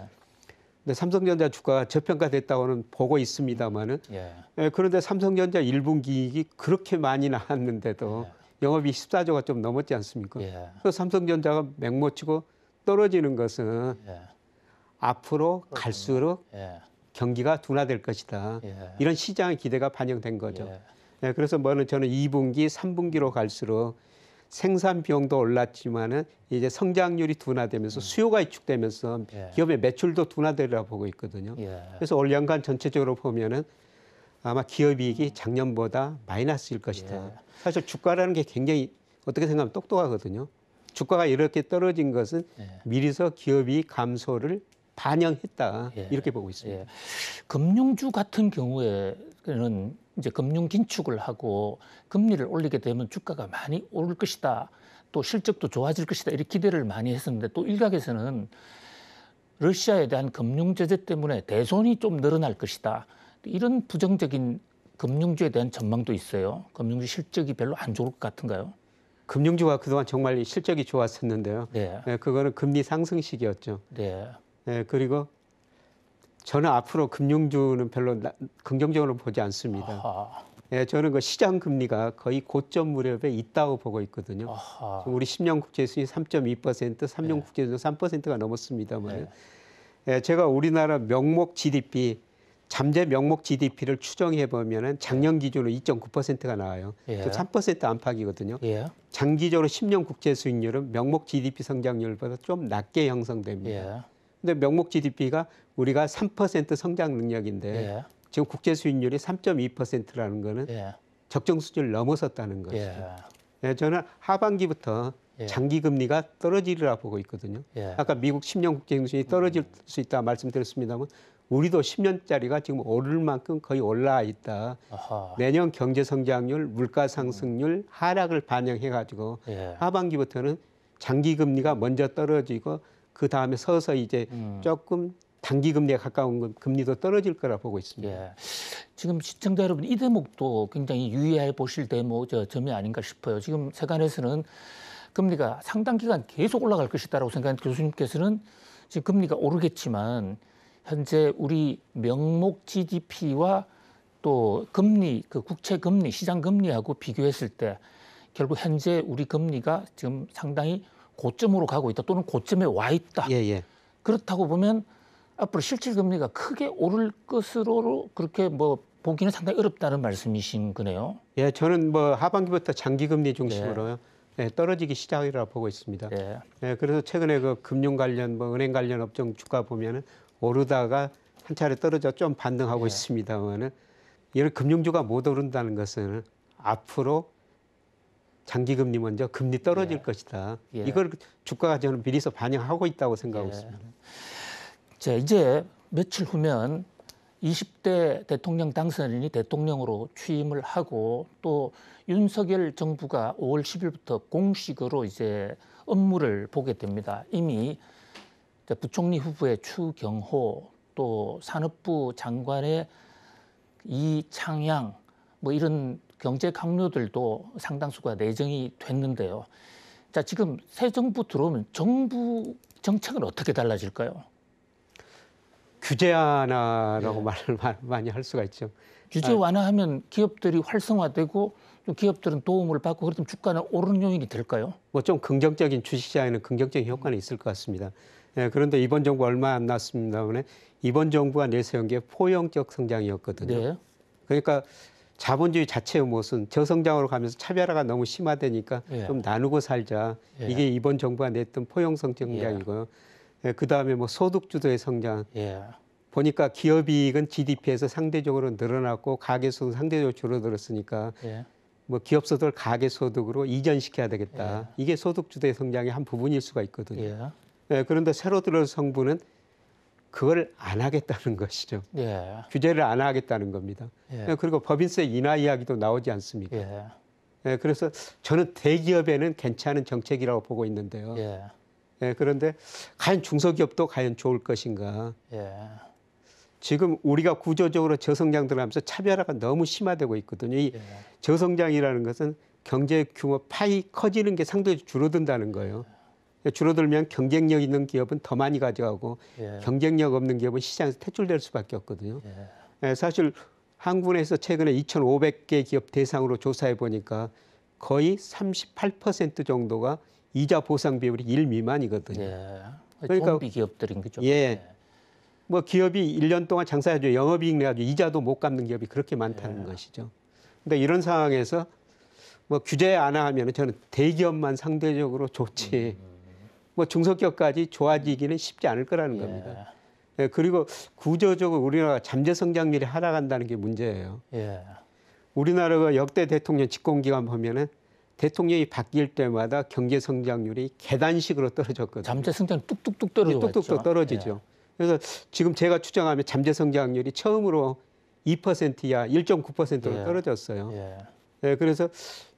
근데 삼성전자 주가가 저평가됐다고는 보고 있습니다만은, 예. 그런데 삼성전자 1분기 이익이 그렇게 많이 나왔는데도 영업이익 14조가 좀 넘었지 않습니까? 예. 그래서 삼성전자가 맹목치고 떨어지는 것은 예. 앞으로 갈수록 예. 경기가 둔화될 것이다. 예. 이런 시장의 기대가 반영된 거죠. 예. 그래서 저는 2분기, 3분기로 갈수록 생산 비용도 올랐지만은 이제 성장률이 둔화되면서 수요가 위축되면서 예. 기업의 매출도 둔화되리라 보고 있거든요. 예. 그래서 올 연간 전체적으로 보면은 아마 기업이익이 작년보다 마이너스일 것이다. 예. 사실 주가라는 게 굉장히 어떻게 생각하면 똑똑하거든요. 주가가 이렇게 떨어진 것은 예. 미리서 기업이익 감소를 반영했다. 예. 이렇게 보고 있습니다. 예. 금융주 같은 경우에는 이제 금융 긴축을 하고 금리를 올리게 되면 주가가 많이 오를 것이다. 또 실적도 좋아질 것이다. 이렇게 기대를 많이 했었는데 또 일각에서는 러시아에 대한 금융 제재 때문에 대손이 좀 늘어날 것이다. 이런 부정적인 금융주에 대한 전망도 있어요. 금융주 실적이 별로 안 좋을 것 같은가요? 금융주가 그동안 정말 실적이 좋았었는데요. 네. 그거는 금리 상승 시기였죠. 네. 그리고 저는 앞으로 금융주는 별로 긍정적으로 보지 않습니다. 아하. 저는 그 시장 금리가 거의 고점 무렵에 있다고 보고 있거든요. 아하. 우리 10년 국채 수익 3.2%, 3년 국채 수익 3%가 넘었습니다만, 제가 우리나라 명목 GDP, 잠재 명목 GDP를 추정해 보면은 작년 기준으로 2.9%가 나와요. 예. 3% 안팎이거든요. 예. 장기적으로 10년 국채 수익률은 명목 GDP 성장률보다 좀 낮게 형성됩니다. 예. 근데 명목 GDP가 우리가 3% 성장 능력인데 예. 지금 국제 수익률이 3.2%라는 거는 예. 적정 수준을 넘어섰다는 것이죠. 예. 저는 하반기부터 예. 장기 금리가 떨어지리라 보고 있거든요. 예. 아까 미국 10년 국제 수익률이 떨어질 수 있다 말씀드렸습니다만 우리도 10년짜리가 지금 오를 만큼 거의 올라 있다. 아하. 내년 경제 성장률, 물가 상승률 하락을 반영해 가지고 예. 하반기부터는 장기 금리가 먼저 떨어지고 그 다음에 서서히 이제 조금 단기 금리에 가까운 금리도 떨어질 거라 보고 있습니다. 예. 지금 시청자 여러분 이 대목도 굉장히 유의해 보실 점이 아닌가 싶어요. 지금 세간에서는 금리가 상당 기간 계속 올라갈 것이다라고 생각하는 교수님께서는 지금 금리가 오르겠지만 현재 우리 명목 GDP와 또 금리, 그 국채 금리, 시장 금리하고 비교했을 때 결국 현재 우리 금리가 지금 상당히 고점으로 가고 있다 또는 고점에 와 있다. 예. 그렇다고 보면 앞으로 실질 금리가 크게 오를 것으로 그렇게 보기는 상당히 어렵다는 말씀이신 거네요. 예, 저는 하반기부터 장기 금리 중심으로 떨어지기 시작이라 보고 있습니다. 그래서 최근에 그 금융 관련, 은행 관련 업종 주가 보면은 오르다가 한 차례 떨어져 좀 반등하고 있습니다만은 이런 금융주가 못 오른다는 것은 앞으로 장기 금리 먼저 금리 떨어질 것이다. 이걸 주가가 저는 미리서 반영하고 있다고 생각하고 있습니다. 자, 이제 며칠 후면 20대 대통령 당선인이 대통령으로 취임을 하고 또 윤석열 정부가 5월 10일부터 공식으로 이제 업무를 보게 됩니다. 이미 부총리 후보의 추경호 또 산업부 장관의 이창양 이런 경제 강료들도 상당수가 내정이 됐는데요. 자, 지금 새 정부 들어오면 정부 정책은 어떻게 달라질까요? 규제 완화라고 말을 많이 할 수가 있죠. 규제 완화하면 기업들이 활성화되고 또 기업들은 도움을 받고 그러면 주가는 오르는 요인이 될까요? 좀 긍정적인 주식시장에는 긍정적인 효과는 있을 것 같습니다. 그런데 이번 정부 얼마 안 났습니다만 이번 정부가 내세운 게 포용적 성장이었거든요. 네. 그러니까 자본주의 자체의 모습은 저성장으로 가면서 차별화가 너무 심화되니까 좀 나누고 살자. 이게 이번 정부가 냈던 포용성 성장이고요. 그 다음에 소득주도의 성장. 보니까 기업이익은 GDP에서 상대적으로 늘어났고 가계소득 상대적으로 줄어들었으니까 기업소득을 가계소득으로 이전시켜야 되겠다. 이게 소득주도의 성장의 한 부분일 수가 있거든요. 그런데 새로 들어온 정부는 그걸 안 하겠다는 것이죠. 규제를 안 하겠다는 겁니다. 그리고 법인세 인하 이야기도 나오지 않습니까? 예, 그래서 저는 대기업에는 괜찮은 정책이라고 보고 있는데요. 예. 예, 그런데 과연 중소기업도 과연 좋을 것인가? 예. 지금 우리가 구조적으로 저성장 들어가면서 차별화가 너무 심화되고 있거든요. 이 예. 저성장이라는 것은 경제 규모 파이 커지는 게 상당히 줄어든다는 거예요. 줄어들면 경쟁력 있는 기업은 더 많이 가져가고 예. 경쟁력 없는 기업은 시장에서 퇴출될 수밖에 없거든요. 예. 예, 사실 한국에서 최근에 2,500개 기업 대상으로 조사해 보니까 거의 38% 정도가 이자 보상 비율이 1 미만이거든요. 예. 그러니까 좀비 기업들인 거죠. 예. 뭐 기업이 1년 동안 장사해가지고 영업이익 내가지고 이자도 못 갚는 기업이 그렇게 많다는 것이죠. 근데 이런 상황에서 뭐 규제 안 하면 저는 대기업만 상대적으로 좋지 뭐 중소기업까지 좋아지기는 쉽지 않을 거라는 겁니다. 예, 그리고 구조적으로 우리나라가 잠재 성장률이 하락한다는 게 문제예요. 예. 우리나라가 역대 대통령 집권기간 보면은 대통령이 바뀔 때마다 경제 성장률이 계단식으로 떨어졌거든요. 잠재 성장 뚝뚝뚝 떨어져 왔죠. 뚝뚝뚝 떨어지죠. 그래서 지금 제가 추정하면 잠재 성장률이 처음으로 2% 이하 1.9%로 예. 떨어졌어요. 예. 네, 그래서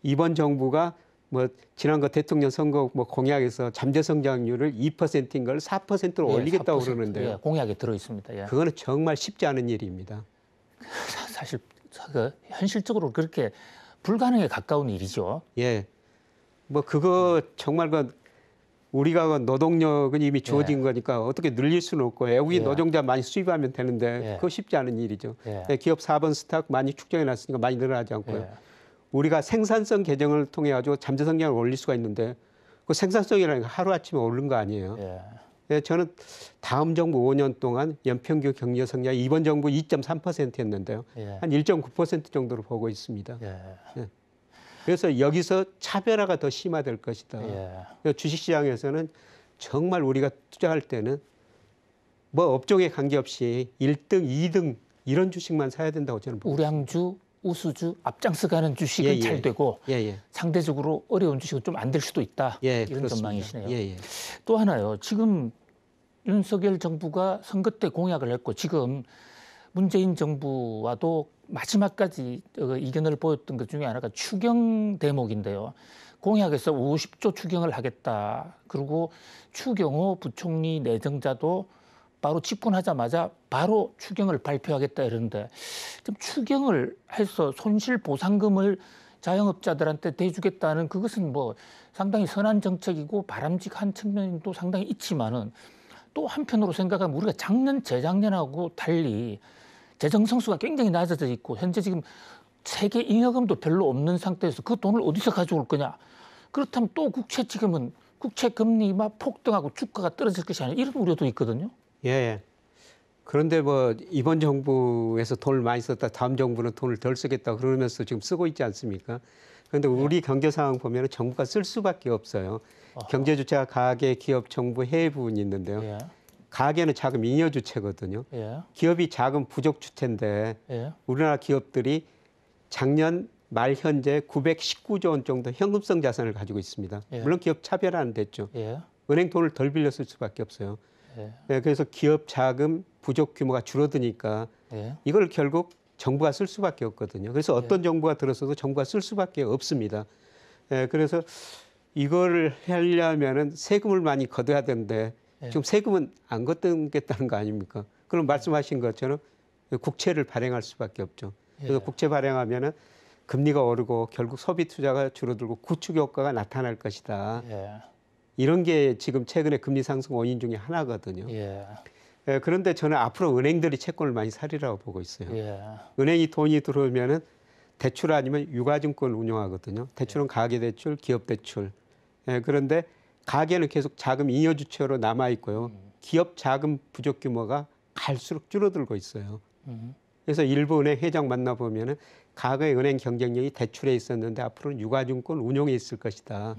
이번 정부가 뭐 지난번 대통령 선거 뭐 공약에서 잠재 성장률을 2%인 걸 4%로 예, 올리겠다고 4%, 그러는데요. 예, 공약에 들어 있습니다. 예. 그거는 정말 쉽지 않은 일입니다. 사실 현실적으로 그렇게 불가능에 가까운 일이죠. 예. 뭐 그거 정말 우리가 노동력은 이미 주어진 거니까 어떻게 늘릴 수는 없고 외국인 예. 노동자 많이 수입하면 되는데 예. 그거 쉽지 않은 일이죠. 예. 네, 기업 4번 스탁 많이 축적해 놨으니까 많이 늘어나지 않고요. 예. 우리가 생산성 개정을 통해 가지고 잠재 성장을 올릴 수가 있는데 그 생산성이라는 게 하루아침에 오른 거 아니에요. 예. 네, 저는 다음 정부 5년 동안 연평균 경제 성장이 이번 정부 2.3%였는데요. 예. 한 1.9% 정도로 보고 있습니다. 예. 그래서 여기서 차별화가 더 심화될 것이다. 예. 주식시장에서는 정말 우리가 투자할 때는 뭐 업종에 관계없이 1등, 2등 이런 주식만 사야 된다고 저는 봅니다. 우량주, 우수주, 앞장서 가는 주식은 예, 예. 잘 되고 예. 상대적으로 어려운 주식은 좀 안 될 수도 있다. 예, 이런 그렇습니다. 전망이시네요. 예. 또 하나요. 지금 윤석열 정부가 선거 때 공약을 했고 지금 문재인 정부와도 마지막까지 이견을 보였던 것 중에 하나가 추경 대목인데요. 공약에서 50조 추경을 하겠다. 그리고 추경호 부총리 내정자도 바로 집권하자마자 바로 추경을 발표하겠다 이러는데 좀 추경을 해서 손실보상금을 자영업자들한테 대주겠다는 그것은 뭐 상당히 선한 정책이고 바람직한 측면도 상당히 있지만은 또 한편으로 생각하면 우리가 작년, 재작년하고 달리 재정 성수가 굉장히 낮아져 있고 현재 지금 세계 잉여금도 별로 없는 상태에서 그 돈을 어디서 가져올 거냐. 그렇다면 또 국채 지금은 국채 금리가 폭등하고 주가가 떨어질 것이 아니라 이런 우려도 있거든요. 예. 그런데 뭐 이번 정부에서 돈을 많이 썼다 다음 정부는 돈을 덜 쓰겠다 그러면서 지금 쓰고 있지 않습니까? 그런데 우리 경제 상황 보면 정부가 쓸 수밖에 없어요. 경제 주체가 가계, 기업, 정부, 해외 부분이 있는데요. 예. 가계는 자금 잉여 주체거든요. 예. 기업이 자금 부족 주체인데 예. 우리나라 기업들이 작년 말 현재 919조 원 정도 현금성 자산을 가지고 있습니다. 예. 물론 기업 차별화는 됐죠. 예. 은행 돈을 덜 빌렸을 수밖에 없어요. 예. 네, 그래서 기업 자금 부족 규모가 줄어드니까 예. 이걸 결국 정부가 쓸 수밖에 없거든요. 그래서 어떤 정부가 들어서도 정부가 쓸 수밖에 없습니다. 예, 그래서 이거를 하려면은 세금을 많이 걷어야 되는데 지금 세금은 안 걷겠다는 거 아닙니까? 그럼 말씀하신 것처럼 국채를 발행할 수밖에 없죠. 그래서 국채 발행하면은 금리가 오르고 결국 소비 투자가 줄어들고 구축 효과가 나타날 것이다. 예. 이런 게 지금 최근에 금리 상승 원인 중에 하나거든요. 예. 예, 그런데 저는 앞으로 은행들이 채권을 많이 사리라고 보고 있어요. 예. 은행이 돈이 들어오면은 대출 아니면 유가증권을 운용하거든요. 대출은 가계대출, 기업대출. 예, 그런데 가계는 계속 자금 잉여 주체로 남아 있고요. 기업 자금 부족 규모가 갈수록 줄어들고 있어요. 그래서 일부 은행 회장 만나보면은 과거에 은행 경쟁력이 대출에 있었는데 앞으로는 유가증권 운용에 있을 것이다.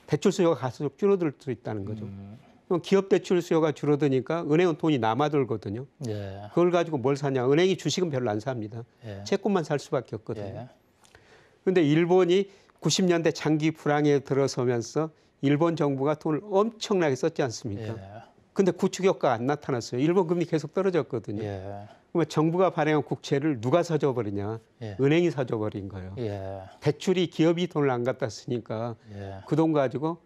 대출 수요가 갈수록 줄어들 수 있다는 거죠. 그럼 기업 대출 수요가 줄어드니까 은행은 돈이 남아돌거든요. 예. 그걸 가지고 뭘 사냐? 은행이 주식은 별로 안 삽니다. 예. 채권만 살 수밖에 없거든요. 예. 그런데 일본이 90년대 장기 불황에 들어서면서 일본 정부가 돈을 엄청나게 썼지 않습니까? 예. 근데 구축 효과가 안 나타났어요. 일본 금리 계속 떨어졌거든요. 예. 그러면 정부가 발행한 국채를 누가 사줘버리냐? 예. 은행이 사줘버린 거예요. 예. 대출이 기업이 돈을 안 갖다 쓰니까 예. 그 돈 가지고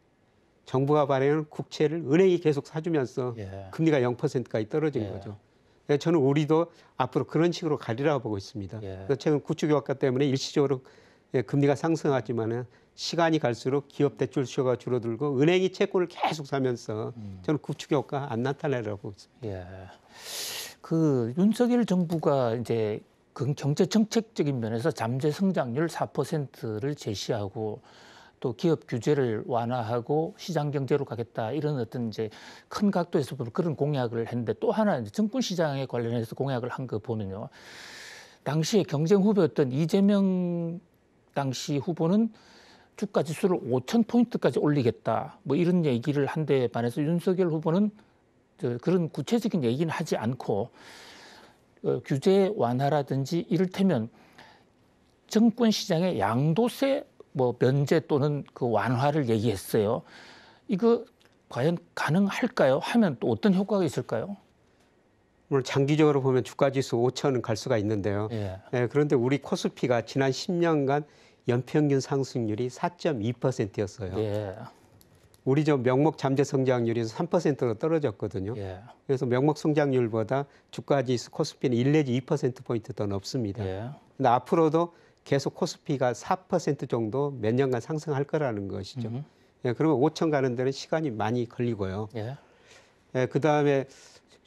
정부가 발행한 국채를 은행이 계속 사주면서 예. 금리가 0%까지 떨어진 예. 거죠. 그래서 저는 우리도 앞으로 그런 식으로 가리라고 보고 있습니다. 예. 그래서 최근 구축 효과 때문에 일시적으로 금리가 상승하지만은 시간이 갈수록 기업 대출 수요가 줄어들고 은행이 채권을 계속 사면서 저는 구축 효과 안 나타나라고 보고 있습니다. 예. 그 윤석열 정부가 이제 경제 정책적인 면에서 잠재 성장률 4%를 제시하고 또 기업 규제를 완화하고 시장 경제로 가겠다 이런 어떤 이제 큰 각도에서 보면 그런 공약을 했는데 또 하나 이제 증권 시장에 관련해서 공약을 한 거 보면요. 당시에 경쟁 후보였던 이재명 당시 후보는 주가 지수를 5,000포인트까지 올리겠다. 뭐 이런 얘기를 한 데 반해서 윤석열 후보는 그런 구체적인 얘기는 하지 않고 규제 완화라든지 이를테면 증권 시장의 양도세 뭐 면제 또는 그 완화를 얘기했어요. 이거 과연 가능할까요? 하면 또 어떤 효과가 있을까요? 물론 장기적으로 보면 주가지수 5천은 갈 수가 있는데요. 예. 그런데 우리 코스피가 지난 10년간 연평균 상승률이 4.2%였어요. 예. 우리 저 명목 잠재 성장률이 3%로 떨어졌거든요. 예. 그래서 명목 성장률보다 주가지수 코스피는 1 내지 2%포인트 더 높습니다. 예. 근데 앞으로도 계속 코스피가 4% 정도 몇 년간 상승할 거라는 것이죠. 그러면 5천 가는 데는 시간이 많이 걸리고요. 예. 그다음에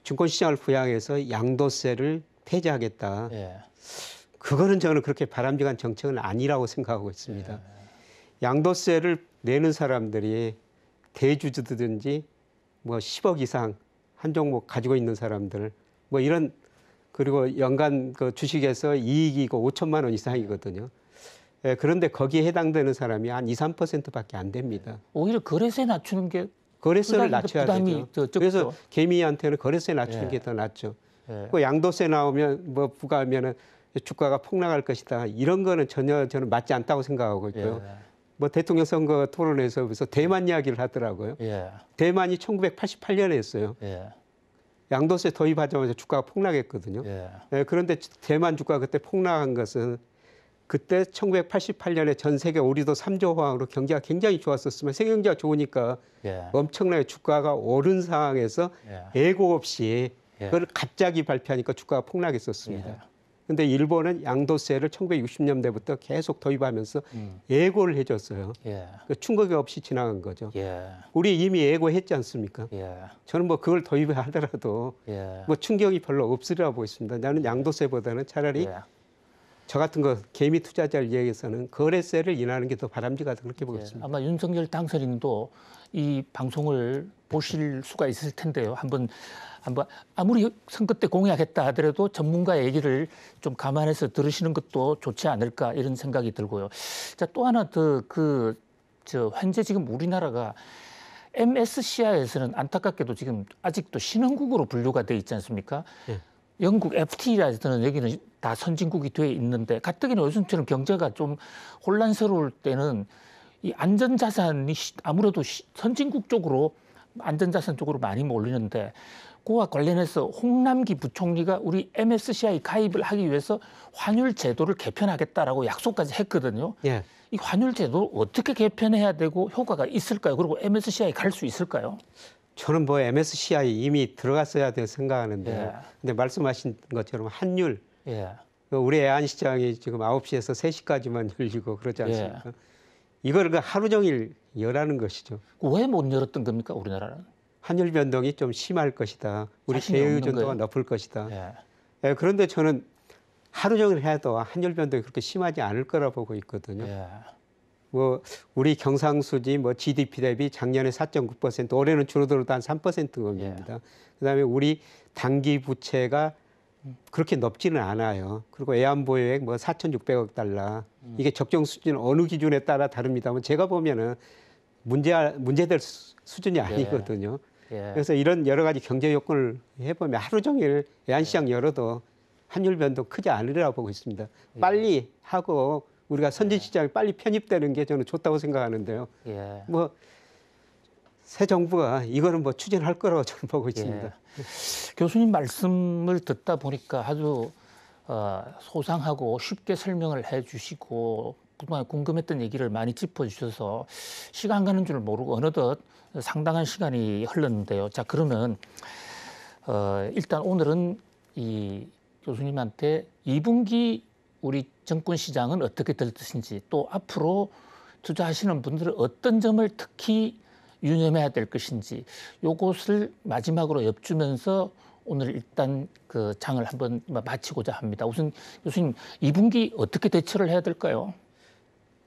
증권시장을 부양해서 양도세를 폐지하겠다. 예. 그거는 저는 그렇게 바람직한 정책은 아니라고 생각하고 있습니다. 양도세를 내는 사람들이 대주주든지 뭐 10억 이상 한 종목 가지고 있는 사람들 뭐 이런 그리고 연간 그 주식에서 이익이고 5천만 원 이상이거든요. 그런데 거기에 해당되는 사람이 한 2, 3%밖에 안 됩니다. 오히려 거래세 낮추는 게 거래세를 낮춰야 부담이 되죠. 적죠. 그래서 개미한테는 거래세 낮추는 예. 게 더 낫죠. 예. 그 양도세 나오면 뭐 부과하면은 주가가 폭락할 것이다. 이런 거는 전혀 저는 맞지 않다고 생각하고 있고요. 예. 뭐 대통령 선거 토론에서 그래서 대만 이야기를 하더라고요. 예. 대만이 1988년에 했어요. 예. 양도세 도입하자마자 주가가 폭락했거든요. 예. 그런데 대만 주가 그때 폭락한 것은 그때 1988년에 전 세계 오리도 3조 호황으로 경제가 굉장히 좋았었으면 세계 경제가 좋으니까 예. 엄청나게 주가가 오른 상황에서 예. 예고 없이 예. 그걸 갑자기 발표하니까 주가가 폭락했었습니다. 예. 근데 일본은 양도세를 1960년대부터 계속 도입하면서 예고를 해줬어요. 예. 그 충격이 없이 지나간 거죠. 예. 우리 이미 예고했지 않습니까? 예. 저는 뭐 그걸 도입하더라도 예. 뭐 충격이 별로 없으리라고 보겠습니다. 나는 양도세보다는 차라리 예. 저 같은 거 개미 투자자를 위해서는 거래세를 인하하는 게 더 바람직하다 그렇게 보고 예. 있습니다. 아마 윤석열 당선인도 이 방송을 보실 수가 있을 텐데요. 한번 아무리 선거 때 공약했다 하더라도 전문가 얘기를 좀 감안해서 들으시는 것도 좋지 않을까 이런 생각이 들고요. 자, 또 하나 더 현재 지금 우리나라가 MSCI에서는 안타깝게도 지금 아직도 신흥국으로 분류가 돼 있지 않습니까? 예. 영국 FTA에서는 여기는 다 선진국이 돼 있는데 가뜩이나 요즘처럼 경제가 좀 혼란스러울 때는 이 안전자산이 아무래도 선진국 쪽으로 안전자산 쪽으로 많이 몰리는데 그와 관련해서 홍남기 부총리가 우리 MSCI 가입을 하기 위해서 환율 제도를 개편하겠다라고 약속까지 했거든요. 예. 이 환율 제도를 어떻게 개편해야 되고 효과가 있을까요? 그리고 MSCI 갈 수 있을까요? 저는 뭐 MSCI 이미 들어갔어야 된다고 생각하는데 예. 근데 말씀하신 것처럼 환율 예. 우리 애한시장이 지금 9시에서 3시까지만 열리고 그러지 않습니까? 예. 이걸 그 하루 종일 열하는 것이죠. 왜 못 열었던 겁니까, 우리나라는? 환율 변동이 좀 심할 것이다. 우리 자신이 대의 없는 전도가 거예요? 높을 것이다. 예. 그런데 저는 하루 종일 해도 환율 변동이 그렇게 심하지 않을 거라 보고 있거든요. 예. 뭐 우리 경상수지 뭐 GDP 대비 작년에 4.9% 올해는 줄어들어도 한 3% 겁니다. 그다음에 우리 단기 부채가 그렇게 높지는 않아요. 그리고 애완보유액 뭐 4,600억 달러 이게 적정 수준 어느 기준에 따라 다릅니다만 제가 보면은 문제될 수준이 아니거든요. 예. 그래서 이런 여러 가지 경제 요건을 해보면 하루 종일 애한시장 열어도 환율 변동 크지 않으리라고 보고 있습니다. 빨리 하고 우리가 선진시장에 빨리 편입되는 게 저는 좋다고 생각하는데요. 예. 뭐 새 정부가 이거는 뭐 추진할 거라고 저는 보고 있습니다. 예. 교수님 말씀을 듣다 보니까 아주 소상하고 쉽게 설명을 해주시고 그동안 궁금했던 얘기를 많이 짚어주셔서 시간 가는 줄 모르고 어느덧 상당한 시간이 흘렀는데요. 자, 그러면 일단 오늘은 이 교수님한테 2분기 우리 정권 시장은 어떻게 될 것인지, 또 앞으로 투자하시는 분들은 어떤 점을 특히 유념해야 될 것인지, 요것을 마지막으로 엿주면서 오늘 일단 그 장을 한번 마치고자 합니다. 우선 교수님, 2분기 어떻게 대처를 해야 될까요?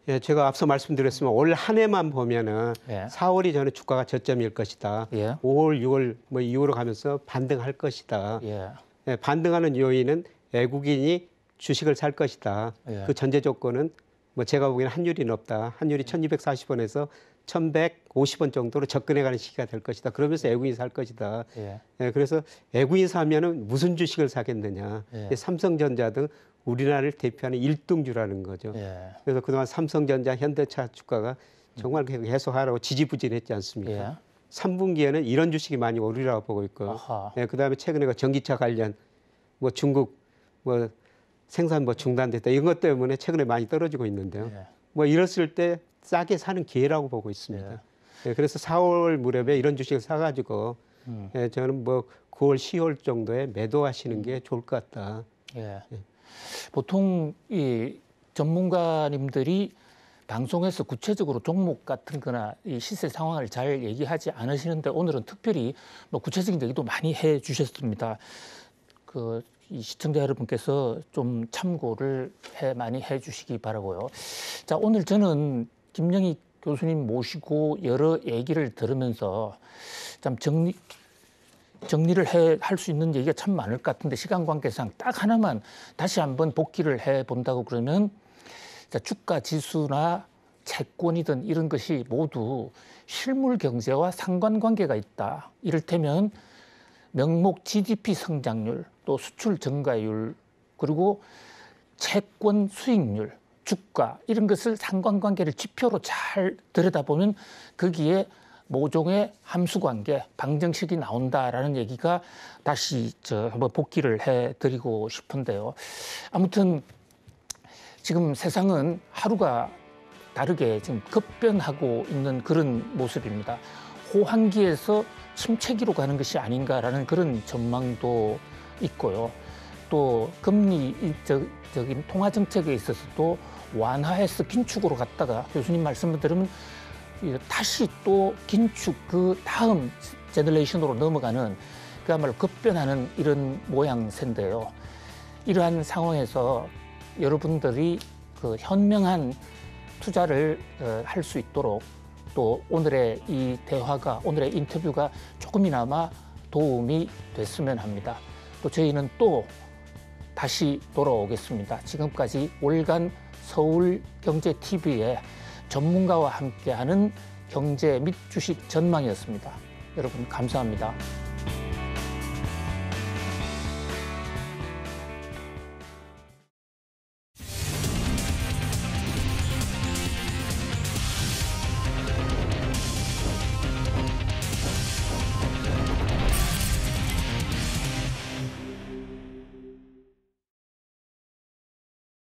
예, 제가 앞서 말씀드렸지만 올 한 해만 보면은 예. 4월이 저는 주가가 저점일 것이다. 예. 5월, 6월 뭐 이후로 가면서 반등할 것이다. 예. 예, 반등하는 요인은 외국인이 주식을 살 것이다. 예. 그 전제 조건은 뭐 제가 보기에는 환율이 높다. 환율이 1,240원에서 1,150원 정도로 접근해가는 시기가 될 것이다. 그러면서 외국인이 살 것이다. 예. 예, 그래서 외국인 사면은 무슨 주식을 사겠느냐. 예. 삼성전자 등 우리나라를 대표하는 1등주라는 거죠. 예. 그래서 그동안 삼성전자, 현대차 주가가 정말 계속 하라고 지지부진했지 않습니까? 예. 3분기에는 이런 주식이 많이 오르라고 보고 있고, 아하. 예, 그다음에 최근에 그 전기차 관련 뭐 중국 뭐 생산 뭐 중단됐다 이런 것 때문에 최근에 많이 떨어지고 있는데요. 예. 뭐 이랬을 때 싸게 사는 기회라고 보고 있습니다. 예, 그래서 4월 무렵에 이런 주식을 사가지고 예, 저는 뭐 9월, 10월 정도에 매도하시는 게 좋을 것 같다. 예. 보통 이 전문가님들이 방송에서 구체적으로 종목 같은 거나 이 시세 상황을 잘 얘기하지 않으시는데 오늘은 특별히 뭐 구체적인 얘기도 많이 해 주셨습니다. 이 시청자 여러분께서 좀 참고를 많이 해 주시기 바라고요. 자, 오늘 저는 김영희 교수님 모시고 여러 얘기를 들으면서 참 정리를 할 수 있는 얘기가 참 많을 것 같은데 시간 관계상 딱 하나만 다시 한번 복기를 해 본다고 그러면, 자, 주가 지수나 채권이든 이런 것이 모두 실물 경제와 상관관계가 있다. 이를테면 명목 GDP 성장률, 또 수출 증가율, 그리고 채권 수익률, 주가 이런 것을 상관관계를 지표로 잘 들여다보면 거기에 모종의 함수관계, 방정식이 나온다라는 얘기가 다시 한번 복기를 해드리고 싶은데요. 아무튼 지금 세상은 하루가 다르게 지금 급변하고 있는 그런 모습입니다. 호황기에서 침체기로 가는 것이 아닌가라는 그런 전망도 있고요. 또 금리적인 통화 정책에 있어서도 완화해서 긴축으로 갔다가 교수님 말씀을 들으면 다시 또 긴축 그 다음 제너레이션으로 넘어가는 그야말로 급변하는 이런 모양새인데요. 이러한 상황에서 여러분들이 그 현명한 투자를 할 수 있도록 또 오늘의 이 대화가, 오늘의 인터뷰가 조금이나마 도움이 됐으면 합니다. 또 저희는 또 다시 돌아오겠습니다. 지금까지 월간 서울경제TV의 전문가와 함께하는 경제 및 주식 전망이었습니다. 여러분 감사합니다.